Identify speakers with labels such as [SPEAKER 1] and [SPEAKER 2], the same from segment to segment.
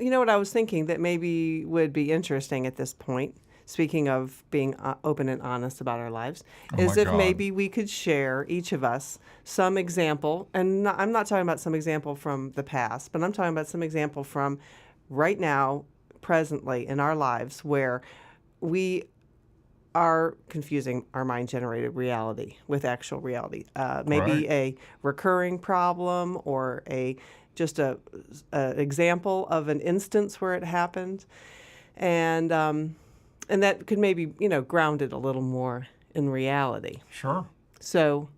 [SPEAKER 1] You know what I was thinking that maybe would be interesting at this point, speaking of being open and honest about our lives,
[SPEAKER 2] Oh
[SPEAKER 1] is
[SPEAKER 2] my
[SPEAKER 1] if
[SPEAKER 2] God.
[SPEAKER 1] maybe we could share, each of us, some example, and I'm not talking about some example from the past, but I'm talking about some example from right now, presently in our lives, where we are confusing our mind-generated reality with actual reality. Maybe
[SPEAKER 2] Right.
[SPEAKER 1] a recurring problem or a example of an instance where it happened, and that could maybe ground it a little more in reality.
[SPEAKER 2] Sure.
[SPEAKER 1] So,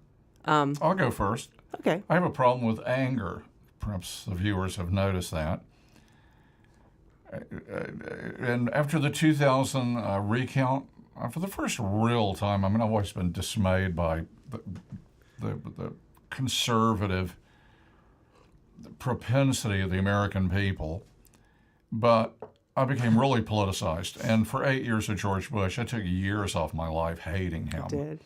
[SPEAKER 2] I'll go first.
[SPEAKER 1] okay,
[SPEAKER 2] I have a problem with anger. Perhaps the viewers have noticed that. And after the 2000 recount, for the first real time, I mean, I've always been dismayed by the conservative propensity of the American people, but I became really politicized. And for 8 years of George Bush, I took years off my life hating him.
[SPEAKER 1] did.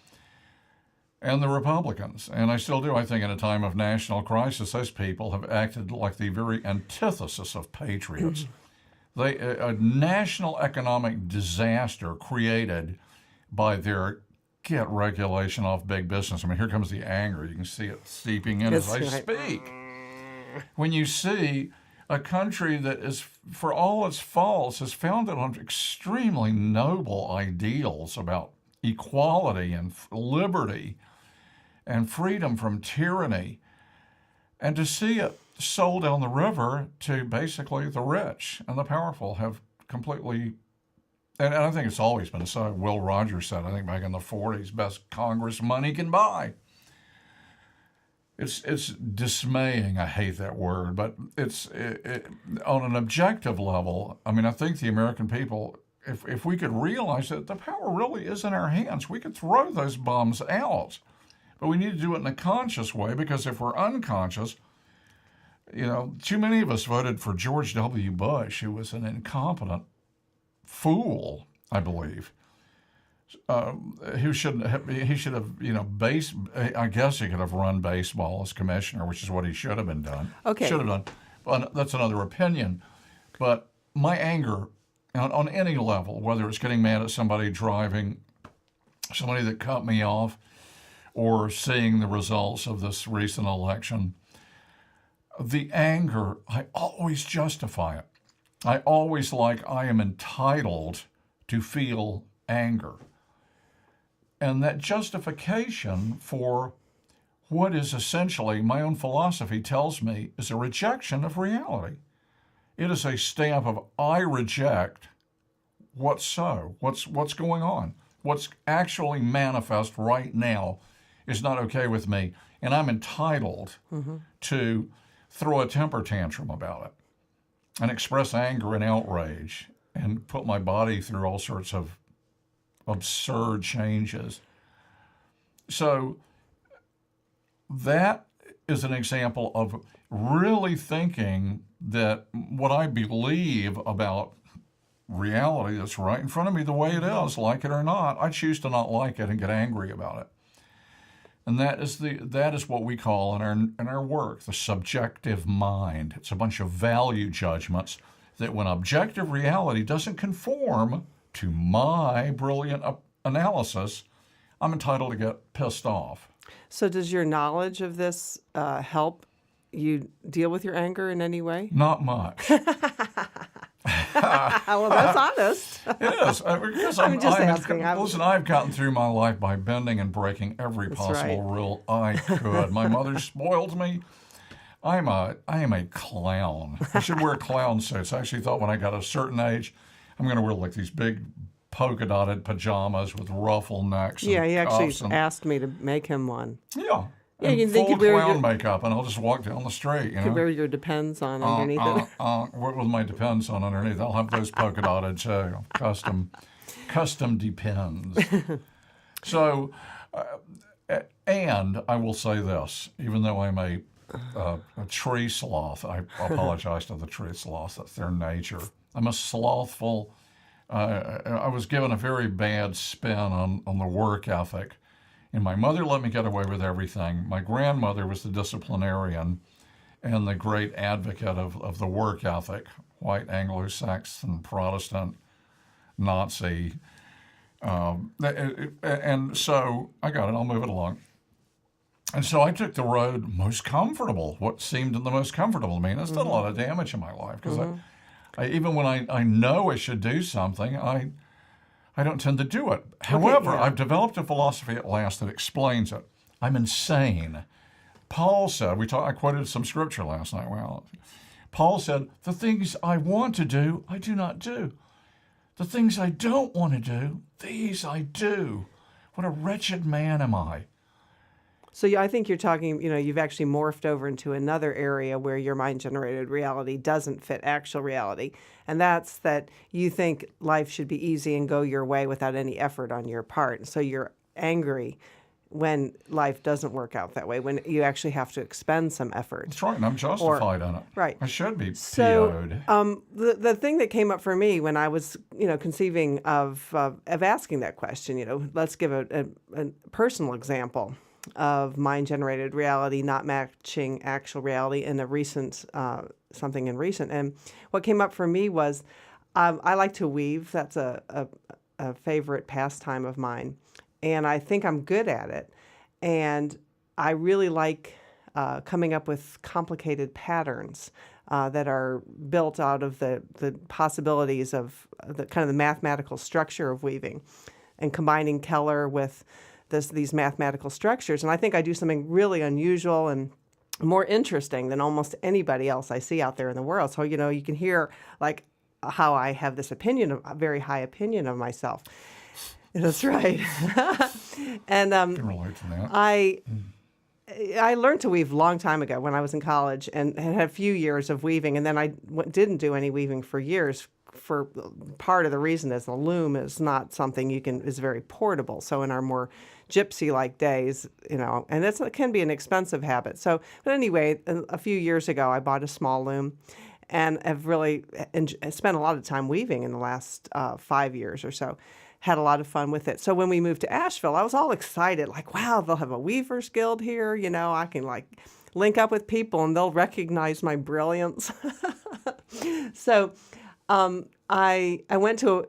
[SPEAKER 2] And the Republicans. And I still do. I think in a time of national crisis, those people have acted like the very antithesis of patriots. A national economic disaster created by their get regulation off big business. I mean, here comes the anger. You can see it seeping in as I
[SPEAKER 1] That's right.
[SPEAKER 2] speak. When you see a country that is, for all its faults, is founded on extremely noble ideals about equality and liberty and freedom from tyranny, and to see it sold down the river to basically the rich and the powerful have completely, and I think it's always been so. Will Rogers said, I think back in the 40s, best Congress money can buy. It's dismaying. I hate that word, but on an objective level. I mean, I think the American people, if we could realize that the power really is in our hands, we could throw those bombs out. But we need to do it in a conscious way, because if we're unconscious, too many of us voted for George W. Bush, who was an incompetent fool, I believe. He should have, I guess he could have run baseball as commissioner, which is what he should have been done.
[SPEAKER 1] Okay.
[SPEAKER 2] Should have done. But that's another opinion. But my anger on any level, whether it's getting mad at somebody driving, somebody that cut me off, or seeing the results of this recent election, the anger, I always justify it. I always I am entitled to feel anger. And that justification for what is essentially, my own philosophy tells me, is a rejection of reality. It is a stamp of, I reject what's going on. What's actually manifest right now is not okay with me, and I'm entitled to throw a temper tantrum about it and express anger and outrage and put my body through all sorts of absurd changes. So that is an example of really thinking that what I believe about reality that's right in front of me the way it is, like it or not, I choose to not like it and get angry about it. And that is what we call in our work the subjective mind. It's a bunch of value judgments that, when objective reality doesn't conform to my brilliant analysis, I'm entitled to get pissed off.
[SPEAKER 1] So does your knowledge of this help you deal with your anger in any way?
[SPEAKER 2] Not much.
[SPEAKER 1] Well, that's honest.
[SPEAKER 2] It is. Because
[SPEAKER 1] I'm just asking.
[SPEAKER 2] Listen, I've gotten through my life by bending and breaking every possible rule I could. My mother spoiled me. I am a clown. I should wear clown suits. I actually thought when I got a certain age, I'm going to wear like these big polka dotted pajamas with ruffle necks.
[SPEAKER 1] Yeah,
[SPEAKER 2] and
[SPEAKER 1] he actually
[SPEAKER 2] cuffs and,
[SPEAKER 1] asked me to make him one.
[SPEAKER 2] yeah.
[SPEAKER 1] Yeah,
[SPEAKER 2] And
[SPEAKER 1] they
[SPEAKER 2] full
[SPEAKER 1] could wear
[SPEAKER 2] clown makeup, and I'll just walk down the street.
[SPEAKER 1] You could wear your Depends on underneath it.
[SPEAKER 2] With my Depends on underneath, I'll have those polka dotted too. Custom Depends. So, and I will say this: even though I'm a tree sloth, I apologize to the tree sloths. That's their nature. I'm a slothful. I was given a very bad spin on the work ethic. And my mother let me get away with everything. My grandmother was the disciplinarian and the great advocate of the work ethic. white Anglo-Saxon Protestant Nazi. And so I got it. I'll move it along. And so I took the road most comfortable, what seemed the most comfortable to me. And it's done a lot of damage in my life because even when I know I should do something, I don't tend to do it. However,
[SPEAKER 1] yeah.
[SPEAKER 2] I've developed a philosophy at last that explains it. I'm insane. Paul said, I quoted some scripture last night. Well, Paul said, the things I want to do, I do not do. The things I don't want to do, these I do. What a wretched man am I.
[SPEAKER 1] So I think you're talking, you've actually morphed over into another area where your mind-generated reality doesn't fit actual reality. And that's that you think life should be easy and go your way without any effort on your part. So you're angry when life doesn't work out that way, when you actually have to expend some effort.
[SPEAKER 2] That's right, and I'm justified in it.
[SPEAKER 1] Right.
[SPEAKER 2] I should be
[SPEAKER 1] So
[SPEAKER 2] PO'd.
[SPEAKER 1] the thing that came up for me when I was, conceiving of asking that question, let's give a personal example of mind-generated reality not matching actual reality in a recent, something in recent. And what came up for me was I like to weave. That's a favorite pastime of mine. And I think I'm good at it. And I really like coming up with complicated patterns that are built out of the possibilities of the kind of the mathematical structure of weaving and combining Keller with these mathematical structures. And I think I do something really unusual and more interesting than almost anybody else I see out there in the world. So, you can hear like how I have this opinion, a very high opinion of myself. That's right. And
[SPEAKER 2] I can relate to that.
[SPEAKER 1] I learned to weave a long time ago when I was in college and had a few years of weaving. And then I didn't do any weaving for years. For part of the reason is the loom is not something is very portable. So in our more gypsy-like days, and it can be an expensive habit. So, but anyway, a few years ago, I bought a small loom and have really spent a lot of time weaving in the last 5 years or so. Had a lot of fun with it. So when we moved to Asheville, I was all excited, like, wow, they'll have a Weavers Guild here. I can like link up with people and they'll recognize my brilliance. So I went to,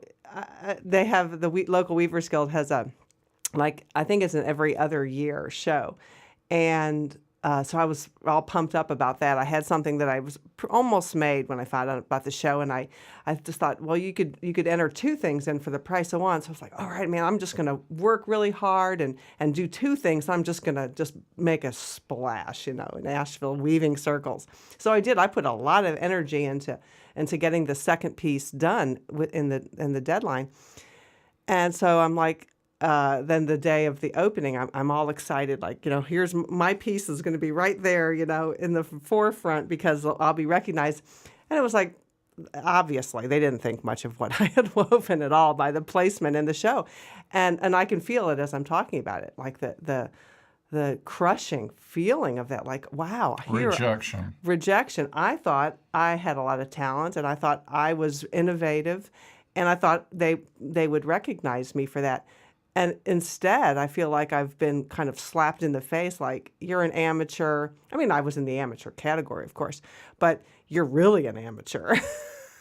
[SPEAKER 1] they have the local Weavers Guild has I think it's an every other year show. And so I was all pumped up about that. I had something that I was almost made when I found out about the show, and I just thought, well, you could enter two things in for the price of one. So I was like, all right, man, I'm just going to work really hard and do two things. I'm just going to just make a splash, in Asheville weaving circles. So I did. I put a lot of energy into getting the second piece done in the deadline, and so I'm like. Then the day of the opening, I'm all excited. Like, here's my piece is going to be right there, in the forefront because I'll be recognized. And it was like, obviously, they didn't think much of what I had woven at all by the placement in the show. And I can feel it as I'm talking about it, like the crushing feeling of that, like, wow. Rejection. I thought I had a lot of talent and I thought I was innovative and I thought they would recognize me for that. And instead, I feel like I've been kind of slapped in the face, like, you're an amateur. I mean, I was in the amateur category, of course, but you're really an amateur.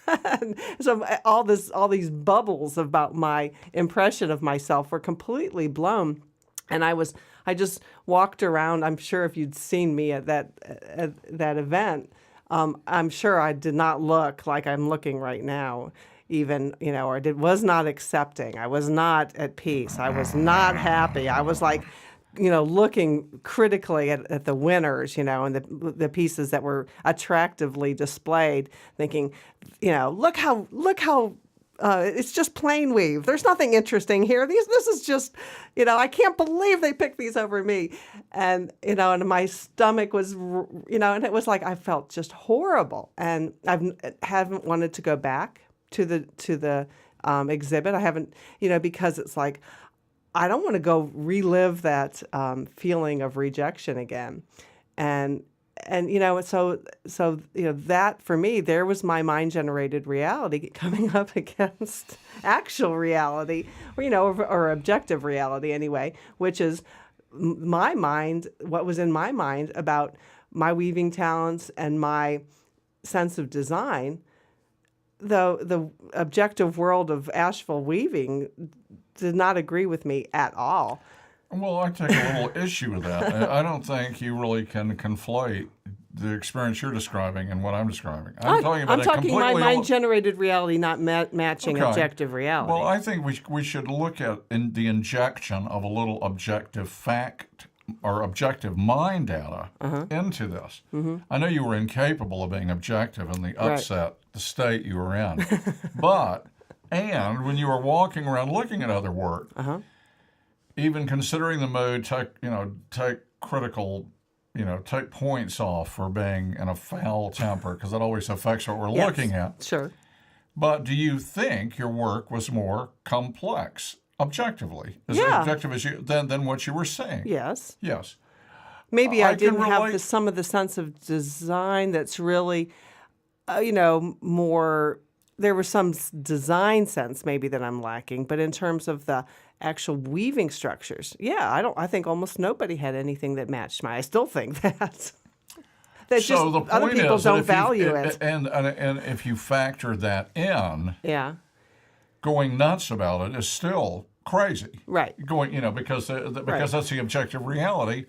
[SPEAKER 1] And so all these bubbles about my impression of myself were completely blown. And I just walked around. I'm sure if you'd seen me at that event, I'm sure I did not look like I'm looking right now. Even, or was not accepting. I was not at peace. I was not happy. I was like, looking critically at the winners, and the pieces that were attractively displayed, thinking, look how it's just plain weave. There's nothing interesting here. This is just, I can't believe they picked these over me. And, and my stomach was, and it was like I felt just horrible. And I haven't wanted to go back to the exhibit. I haven't, because it's like, I don't want to go relive that feeling of rejection again. And so that for me, there was my mind-generated reality coming up against actual reality, or objective reality anyway, which is my mind, what was in my mind about my weaving talents and my sense of design. the objective world of Asheville weaving did not agree with me at all.
[SPEAKER 2] Well, I take a little issue with that. I don't think you really can conflate the experience you're describing and what I'm describing. I'm talking about
[SPEAKER 1] I'm talking my
[SPEAKER 2] completely
[SPEAKER 1] mind-generated reality, not matching
[SPEAKER 2] Okay.
[SPEAKER 1] objective reality.
[SPEAKER 2] Well, I think we should look at the injection of a little objective fact or objective mind data into this. I know you were incapable of being objective in the upset, the state you were in, and when you were walking around looking at other work, even considering the mood, take critical. Take points off for being in a foul temper because that always affects what we're looking at.
[SPEAKER 1] Sure.
[SPEAKER 2] But do you think your work was more complex, objectively, as objective as than what you were saying?
[SPEAKER 1] Yes.
[SPEAKER 2] Yes.
[SPEAKER 1] Maybe I
[SPEAKER 2] can
[SPEAKER 1] didn't have
[SPEAKER 2] relate-
[SPEAKER 1] some of the sense of design that's really, more. There was some design sense maybe that I'm lacking, but in terms of the actual weaving structures, I think almost nobody had anything that matched mine. I still think that. That
[SPEAKER 2] So
[SPEAKER 1] just
[SPEAKER 2] the point
[SPEAKER 1] other people
[SPEAKER 2] is that
[SPEAKER 1] don't
[SPEAKER 2] if you-
[SPEAKER 1] value it.
[SPEAKER 2] and if you factor that in,
[SPEAKER 1] Yeah.
[SPEAKER 2] going nuts about it is still crazy.
[SPEAKER 1] Right.
[SPEAKER 2] Because that's the objective reality.